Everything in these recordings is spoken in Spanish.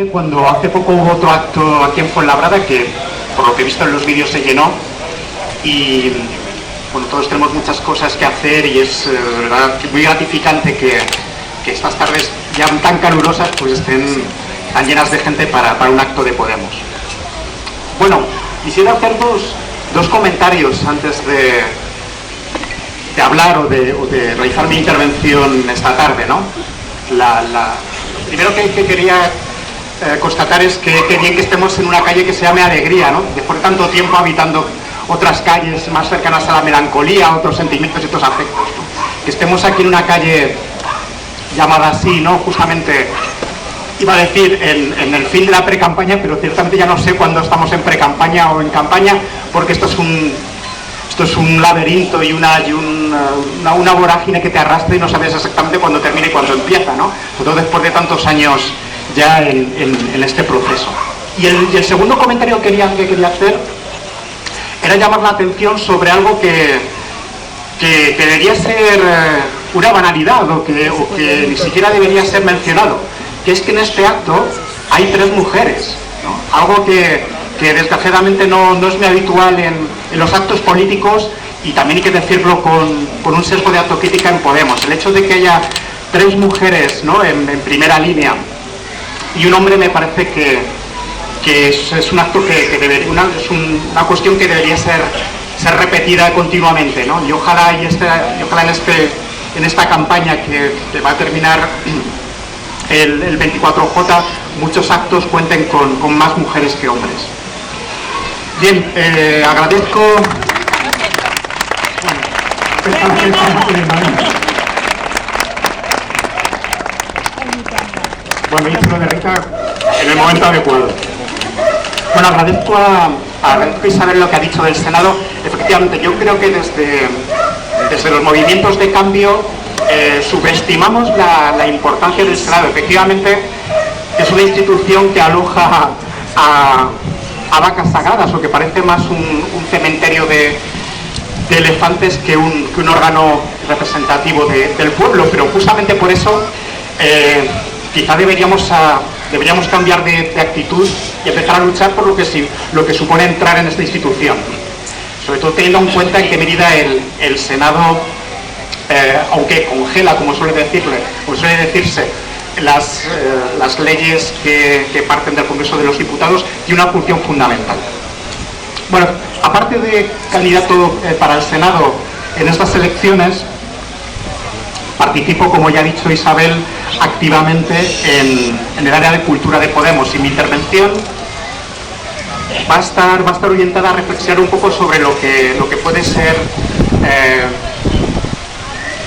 coincide cuando hace poco hubo otro acto aquí en Fuenlabrada que, por lo que he visto en los vídeos, se llenó y bueno, todos tenemos muchas cosas que hacer y es de verdad muy gratificante que estas tardes ya tan calurosas pues estén tan llenas de gente para un acto de Podemos. Bueno, quisiera hacer dos comentarios antes de hablar o de realizar mi intervención esta tarde, ¿no? Primero que quería constatar es que bien que estemos en una calle que se llame Alegría, ¿no? Después de tanto tiempo habitando otras calles más cercanas a la melancolía, otros sentimientos y otros afectos, ¿no? Que estemos aquí en una calle llamada así, ¿no? Justamente, iba a decir en el fin de la pre-campaña, pero ciertamente ya no sé cuándo estamos en pre-campaña o en campaña, porque esto es un laberinto y una vorágine que te arrastra y no sabes exactamente cuándo termina y cuándo empieza, ¿no? Sobre todo después de tantos años ya en este proceso. Y el segundo comentario que quería hacer era llamar la atención sobre algo que debería ser una banalidad o que ni siquiera debería ser mencionado, que es que en este acto hay 3 mujeres, ¿no? Algo que desgraciadamente no es muy habitual en los actos políticos y también hay que decirlo con un sesgo de autocrítica en Podemos. El hecho de que haya 3 mujeres, ¿no? en primera línea y un hombre me parece que es un acto que debería, es una cuestión que debería ser repetida continuamente, ¿no? Y ojalá en esta campaña que va a terminar el 24J muchos actos cuenten con más mujeres que hombres. Bien, agradezco. Bueno, y lo de Rita en el momento adecuado. Bueno, agradezco a Isabel lo que ha dicho del Senado. Efectivamente, yo creo que desde los movimientos de cambio subestimamos la importancia del Senado. Efectivamente, es una institución que aloja a vacas sagradas, o que parece más un cementerio de elefantes que un órgano representativo del pueblo, pero justamente por eso quizá deberíamos cambiar de actitud y empezar a luchar por lo que supone entrar en esta institución, sobre todo teniendo en cuenta en qué medida el Senado, aunque congela, como suele decirse, las leyes que parten del Congreso de los Diputados, tiene una función fundamental. Bueno, aparte de candidato para el Senado en estas elecciones, participo, como ya ha dicho Isabel, activamente en el área de cultura de Podemos, y mi intervención va a estar orientada a reflexionar un poco sobre lo que puede ser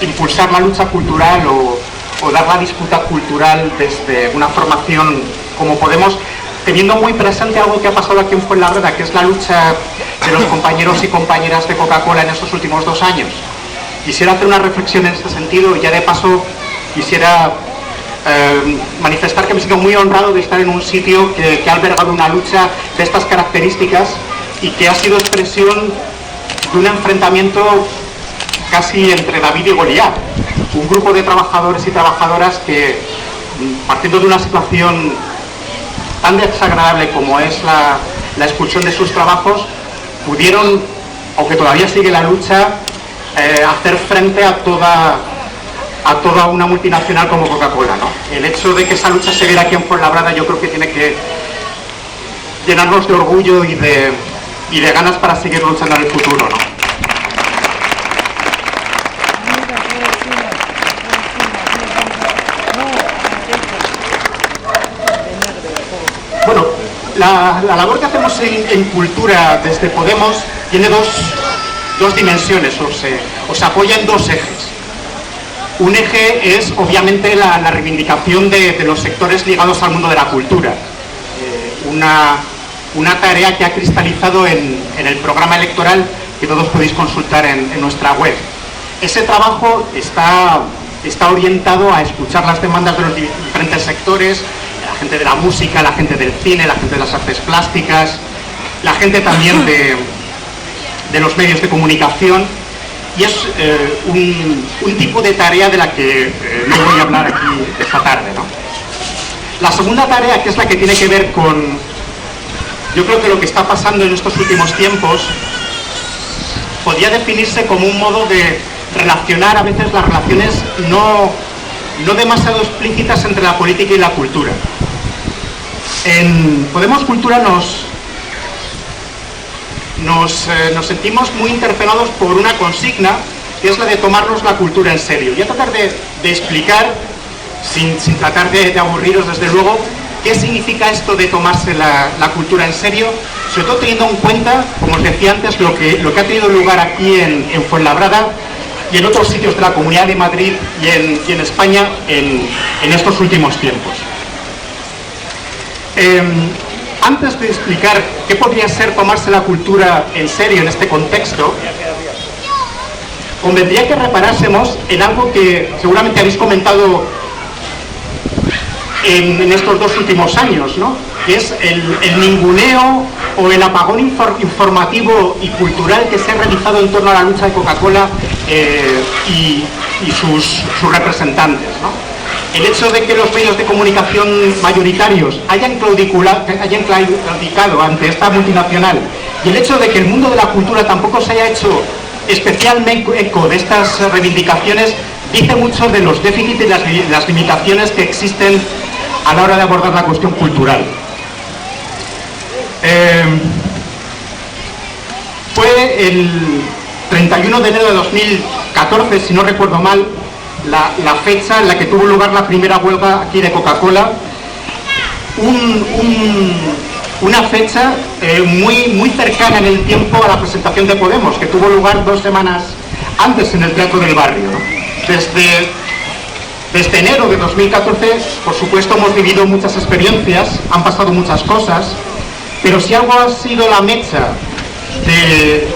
impulsar la lucha cultural o dar la disputa cultural desde una formación como Podemos, teniendo muy presente algo que ha pasado aquí en Fuenlabrada, que es la lucha de los compañeros y compañeras de Coca-Cola en estos últimos 2 años. Quisiera hacer una reflexión en este sentido y ya de paso quisiera manifestar que me siento muy honrado de estar en un sitio que ha albergado una lucha de estas características y que ha sido expresión de un enfrentamiento casi entre David y Goliat. Un grupo de trabajadores y trabajadoras que, partiendo de una situación tan desagradable como es la expulsión de sus trabajos, pudieron, aunque todavía sigue la lucha, hacer frente a toda una multinacional como Coca-Cola, ¿no? El hecho de que esa lucha se viera aquí en Fuenlabrada, yo creo que tiene que llenarnos de orgullo y de ganas para seguir luchando en el futuro, ¿no? Bueno, la labor que hacemos en cultura desde Podemos tiene dos dimensiones, o se apoya en 2 ejes. Un eje es obviamente la reivindicación de los sectores ligados al mundo de la cultura, una tarea que ha cristalizado en el programa electoral que todos podéis consultar en nuestra web. Ese trabajo está orientado a escuchar las demandas de los diferentes sectores, la gente de la música, la gente del cine, la gente de las artes plásticas, la gente también de los medios de comunicación, y es un tipo de tarea de la que no voy a hablar aquí esta tarde, ¿no? La segunda tarea, que es la que tiene que ver con, yo creo que lo que está pasando en estos últimos tiempos, podría definirse como un modo de relacionar a veces las relaciones no demasiado explícitas entre la política y la cultura. En Podemos Cultura nos sentimos muy interpelados por una consigna, que es la de tomarnos la cultura en serio. Voy a tratar de explicar, sin tratar de aburriros desde luego, qué significa esto de tomarse la cultura en serio, sobre todo teniendo en cuenta, como os decía antes, lo que ha tenido lugar aquí en Fuenlabrada y en otros sitios de la Comunidad de Madrid y en España en estos últimos tiempos. Antes de explicar qué podría ser tomarse la cultura en serio en este contexto, convendría que reparásemos en algo que seguramente habéis comentado en estos 2 últimos años, ¿no? Que es el ninguneo o el apagón informativo y cultural que se ha realizado en torno a la lucha de Coca-Cola y sus representantes, ¿no? El hecho de que los medios de comunicación mayoritarios hayan claudicado ante esta multinacional y el hecho de que el mundo de la cultura tampoco se haya hecho especialmente eco de estas reivindicaciones dice mucho de los déficits y las limitaciones que existen a la hora de abordar la cuestión cultural. Fue el 31 de enero de 2014, si no recuerdo mal, la fecha en la que tuvo lugar la primera huelga aquí de Coca-Cola. Una fecha muy cercana en el tiempo a la presentación de Podemos, que tuvo lugar 2 semanas antes en el Teatro del Barrio, ¿no? Desde enero de 2014, por supuesto, hemos vivido muchas experiencias, han pasado muchas cosas, pero si algo ha sido la mecha de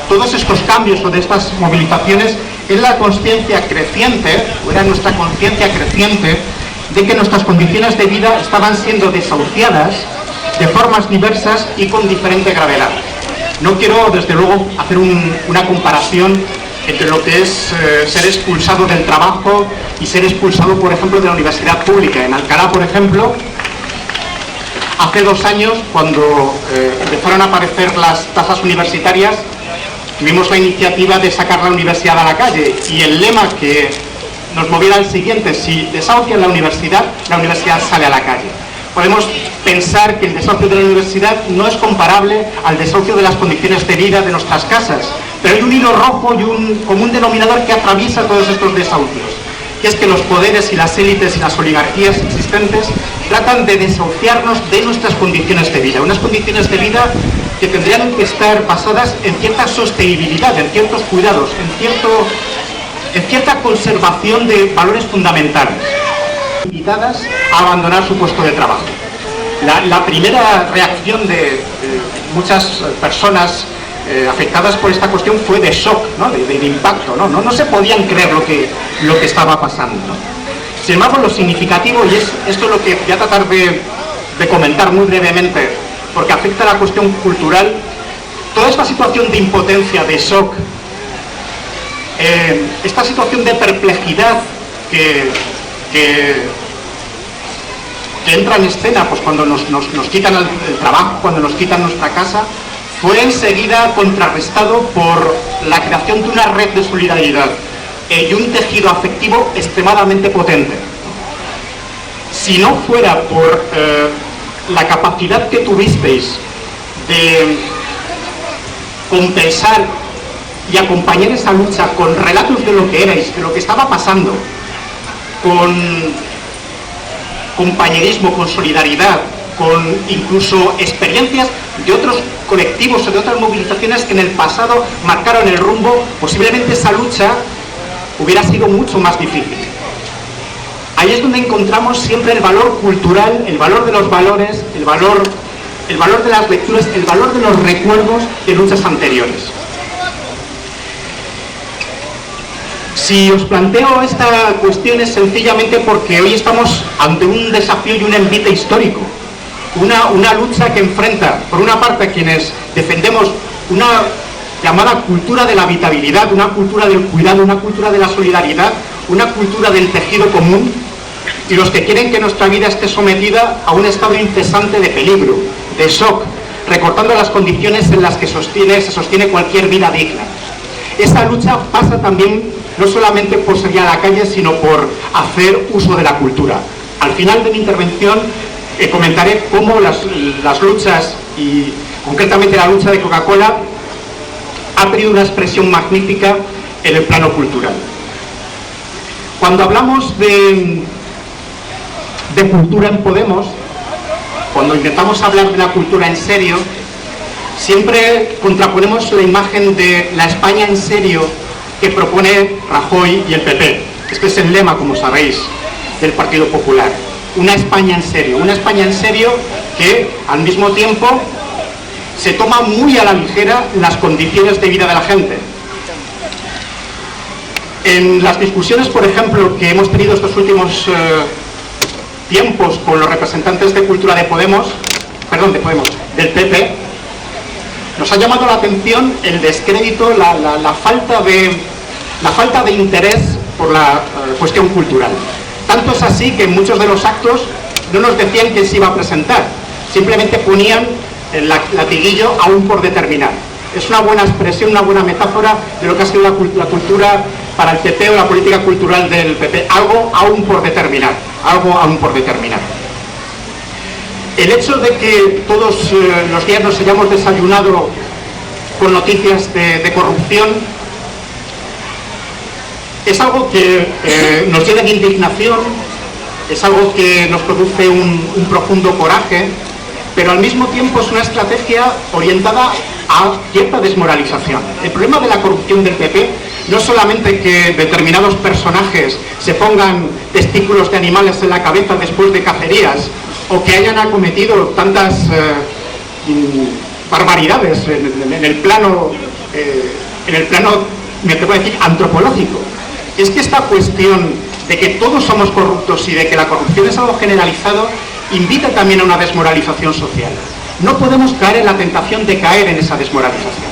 todos estos cambios o de estas movilizaciones, es la conciencia creciente, o era nuestra conciencia creciente, de que nuestras condiciones de vida estaban siendo desahuciadas de formas diversas y con diferente gravedad. No quiero, desde luego, hacer una comparación entre lo que es ser expulsado del trabajo y ser expulsado, por ejemplo, de la universidad pública. En Alcalá, por ejemplo, hace 2 años, cuando empezaron a aparecer las tasas universitarias, tuvimos la iniciativa de sacar la universidad a la calle, y el lema que nos movía era el siguiente: si desahucian la universidad sale a la calle. Podemos pensar que el desahucio de la universidad no es comparable al desahucio de las condiciones de vida de nuestras casas, pero hay un hilo rojo y un común denominador que atraviesa todos estos desahucios, que es que los poderes y las élites y las oligarquías existentes tratan de desahuciarnos de nuestras condiciones de vida, unas condiciones de vida que tendrían que estar basadas en cierta sostenibilidad, en ciertos cuidados, en cierta conservación de valores fundamentales, invitadas a abandonar su puesto de trabajo. La primera reacción de muchas personas afectadas por esta cuestión fue de shock, ¿no? de impacto, ¿no? No se podían creer lo que estaba pasando, ¿no? Sin embargo, lo significativo, y esto es lo que voy a tratar de comentar muy brevemente, porque afecta a la cuestión cultural, toda esta situación de impotencia, de shock, esta situación de perplejidad que entra en escena pues cuando nos quitan el trabajo, cuando nos quitan nuestra casa, fue enseguida contrarrestado por la creación de una red de solidaridad y un tejido afectivo extremadamente potente. Si no fuera por la capacidad que tuvisteis de compensar y acompañar esa lucha con relatos de lo que erais, de lo que estaba pasando, con compañerismo, con solidaridad, con incluso experiencias de otros colectivos o de otras movilizaciones que en el pasado marcaron el rumbo, posiblemente esa lucha hubiera sido mucho más difícil. Ahí es donde encontramos siempre el valor cultural, el valor de los valores, el valor de las lecturas, el valor de los recuerdos de luchas anteriores. Si os planteo esta cuestión es sencillamente porque hoy estamos ante un desafío y un envite histórico. Una lucha que enfrenta, por una parte, a quienes defendemos una llamada cultura de la habitabilidad, una cultura del cuidado, una cultura de la solidaridad, una cultura del tejido común, y los que quieren que nuestra vida esté sometida a un estado incesante de peligro, de shock, recortando las condiciones en las que se sostiene cualquier vida digna. Esa lucha pasa también no solamente por salir a la calle, sino por hacer uso de la cultura. Al final de mi intervención comentaré cómo las luchas, y concretamente la lucha de Coca-Cola, ha tenido una expresión magnífica en el plano cultural. Cuando hablamos de cultura en Podemos, cuando intentamos hablar de la cultura en serio, siempre contraponemos la imagen de la España en serio que propone Rajoy y el PP. Este es el lema, como sabéis, del Partido Popular. Una España en serio que al mismo tiempo se toma muy a la ligera las condiciones de vida de la gente. En las discusiones, por ejemplo, que hemos tenido estos últimos tiempos con los representantes de cultura del PP, nos ha llamado la atención el descrédito, la falta de interés por la cuestión cultural. Tanto es así que en muchos de los actos no nos decían quién se iba a presentar, simplemente ponían el latiguillo aún por determinar. Es una buena expresión, una buena metáfora de lo que ha sido la cultura para el PP o la política cultural del PP, algo aún por determinar, El hecho de que todos los días nos hayamos desayunado con noticias de corrupción es algo que nos llena de indignación, es algo que nos produce un profundo coraje, pero al mismo tiempo es una estrategia orientada a cierta desmoralización. El problema de la corrupción del PP no es solamente que determinados personajes se pongan testículos de animales en la cabeza después de cacerías, o que hayan acometido tantas barbaridades en el plano, me atrevo a decir, antropológico. Es que esta cuestión de que todos somos corruptos y de que la corrupción es algo generalizado invita también a una desmoralización social. No podemos caer en la tentación de caer en esa desmoralización,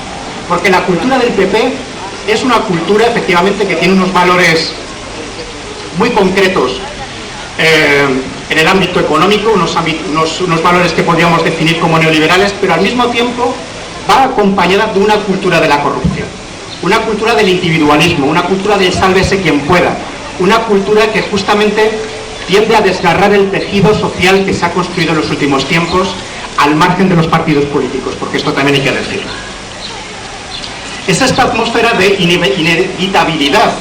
porque la cultura del PP es una cultura efectivamente que tiene unos valores muy concretos en el ámbito económico, unos valores que podríamos definir como neoliberales, pero al mismo tiempo va acompañada de una cultura de la corrupción, una cultura del individualismo, una cultura del sálvese quien pueda, una cultura que justamente tiende a desgarrar el tejido social que se ha construido en los últimos tiempos al margen de los partidos políticos, porque esto también hay que decirlo. Es esta atmósfera de inevitabilidad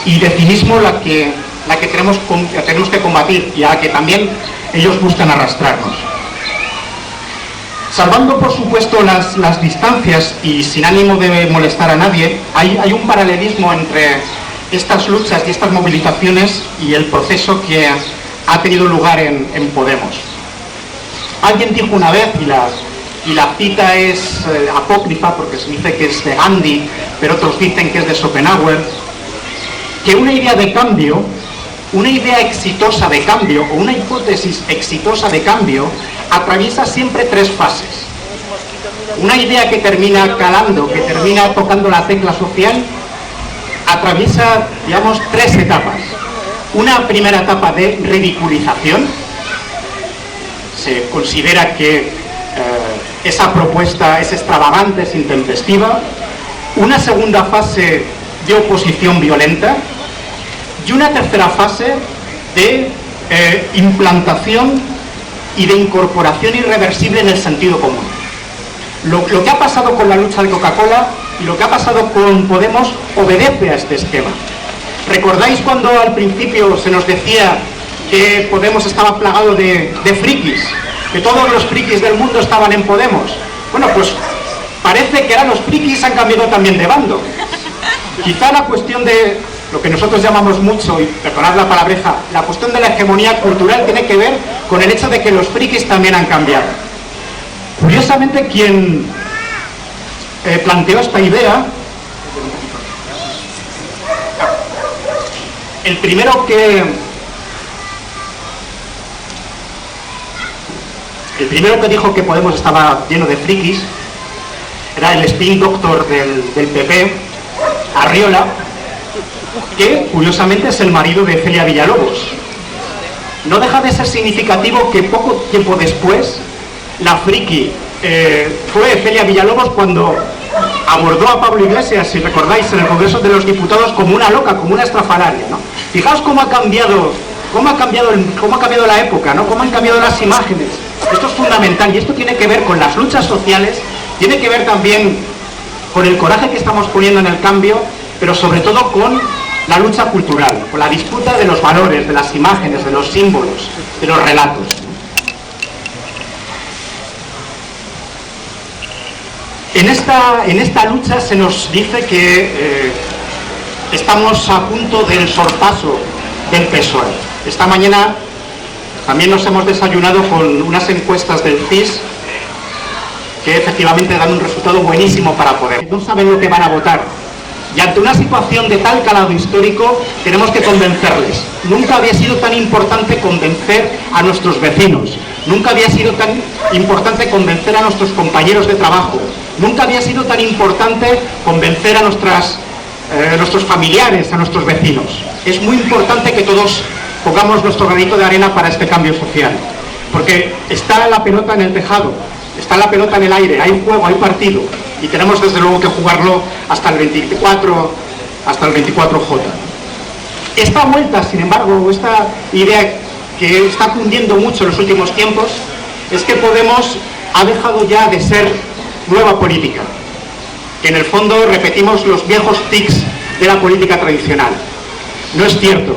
y de cinismo la que tenemos que combatir y a la que también ellos buscan arrastrarnos. Salvando, por supuesto, las distancias y sin ánimo de molestar a nadie, hay un paralelismo entre estas luchas y estas movilizaciones y el proceso que ha tenido lugar en Podemos. Alguien dijo una vez, y la cita es apócrifa porque se dice que es de Gandhi, pero otros dicen que es de Schopenhauer, que una idea de cambio, una idea exitosa de cambio o una hipótesis exitosa de cambio atraviesa siempre tres fases. Una idea que termina calando, que termina tocando la tecla social, atraviesa, digamos, tres etapas. Una primera etapa de ridiculización. Se considera que esa propuesta es extravagante, es intempestiva. Una segunda fase de oposición violenta. Y una tercera fase de implantación y de incorporación irreversible en el sentido común. Lo que ha pasado con la lucha de Coca-Cola y lo que ha pasado con Podemos obedece a este esquema. ¿Recordáis cuando al principio se nos decía que Podemos estaba plagado de frikis? Que todos los frikis del mundo estaban en Podemos. Bueno, pues parece que ahora los frikis han cambiado también de bando. Quizá la cuestión de lo que nosotros llamamos mucho, y perdonad la palabreja, la cuestión de la hegemonía cultural tiene que ver con el hecho de que los frikis también han cambiado. Curiosamente, quien planteó esta idea, el primero que dijo que Podemos estaba lleno de frikis era el spin doctor del PP, Arriola, que curiosamente es el marido de Celia Villalobos. no deja de ser significativo que poco tiempo después la friki fue Celia Villalobos cuando abordó a Pablo Iglesias, si recordáis, en el Congreso de los Diputados como una loca, como una estrafalaria, ¿no? Fijaos cómo ha cambiado la época, ¿no? Cómo han cambiado las imágenes. Esto es fundamental y esto tiene que ver con las luchas sociales, tiene que ver también con el coraje que estamos poniendo en el cambio, pero sobre todo con la lucha cultural, con la disputa de los valores, de las imágenes, de los símbolos, de los relatos. En esta lucha se nos dice que estamos a punto del sorpaso del PSOE. Esta mañana también nos hemos desayunado con unas encuestas del CIS que efectivamente dan un resultado buenísimo para Podemos. No saben lo que van a votar. Y ante una situación de tal calado histórico, tenemos que convencerles. Nunca había sido tan importante convencer a nuestros vecinos. Nunca había sido tan importante convencer a nuestros compañeros de trabajo. Nunca había sido tan importante convencer a nuestros familiares, a nuestros vecinos. Es muy importante que todos pongamos nuestro granito de arena para este cambio social. Porque está la pelota en el tejado, está la pelota en el aire, hay juego, hay partido. Y tenemos desde luego que jugarlo hasta el 24J. Esta vuelta, sin embargo, esta idea que está cundiendo mucho en los últimos tiempos, es que Podemos ha dejado ya de ser nueva política. Que en el fondo repetimos los viejos tics de la política tradicional. No es cierto.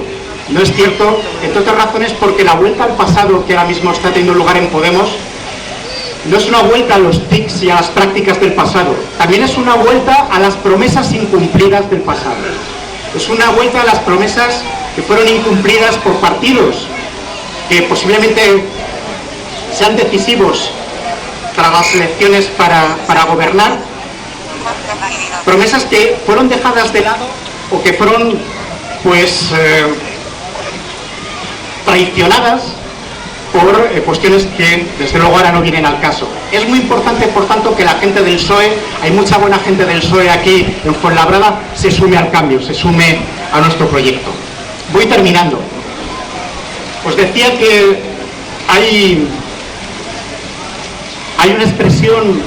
No es cierto, entre otras razones, porque la vuelta al pasado que ahora mismo está teniendo lugar en Podemos no es una vuelta a los tics y a las prácticas del pasado, también es una vuelta a las promesas incumplidas del pasado. Es una vuelta a las promesas que fueron incumplidas por partidos que posiblemente sean decisivos tras las elecciones para gobernar, promesas que fueron dejadas de lado o que fueron traicionadas por cuestiones que desde luego ahora no vienen al caso. Es muy importante, por tanto, que la gente del PSOE, hay mucha buena gente del PSOE aquí en Fuenlabrada, se sume al cambio, se sume a nuestro proyecto. Voy terminando. Os decía que hay una expresión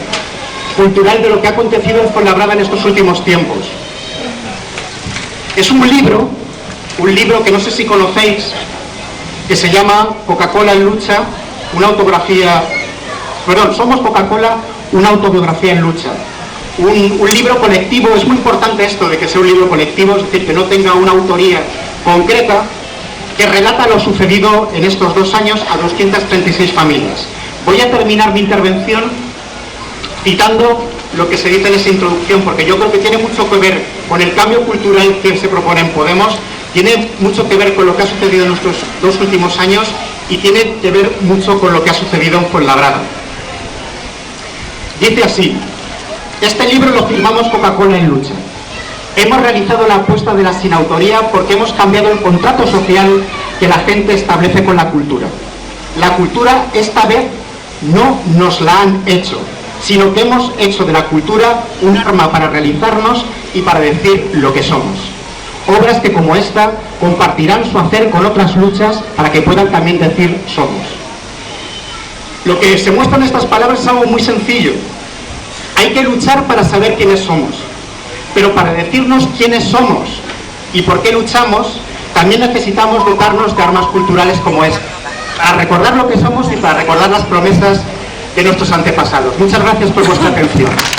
cultural de lo que ha acontecido en Fuenlabrada en estos últimos tiempos. Es un libro que no sé si conocéis, que se llama Coca-Cola en lucha, Somos Coca-Cola, una autobiografía en lucha. Un libro colectivo. Es muy importante esto de que sea un libro colectivo, es decir, que no tenga una autoría concreta, que relata lo sucedido en estos 2 años a 236 familias. Voy a terminar mi intervención citando lo que se dice en esa introducción, porque yo creo que tiene mucho que ver con el cambio cultural que se propone en Podemos, tiene mucho que ver con lo que ha sucedido en nuestros 2 últimos años y tiene que ver mucho con lo que ha sucedido en Fuenlabrada. Dice así: este libro lo firmamos Coca-Cola en lucha. Hemos realizado la apuesta de la sin autoría porque hemos cambiado el contrato social que la gente establece con la cultura. La cultura esta vez no nos la han hecho, sino que hemos hecho de la cultura un arma para realizarnos y para decir lo que somos. Obras que, como esta, compartirán su hacer con otras luchas para que puedan también decir somos. Lo que se muestra en estas palabras es algo muy sencillo. Hay que luchar para saber quiénes somos, pero para decirnos quiénes somos y por qué luchamos, también necesitamos dotarnos de armas culturales como esta, para recordar lo que somos y para recordar las promesas de nuestros antepasados. Muchas gracias por vuestra atención.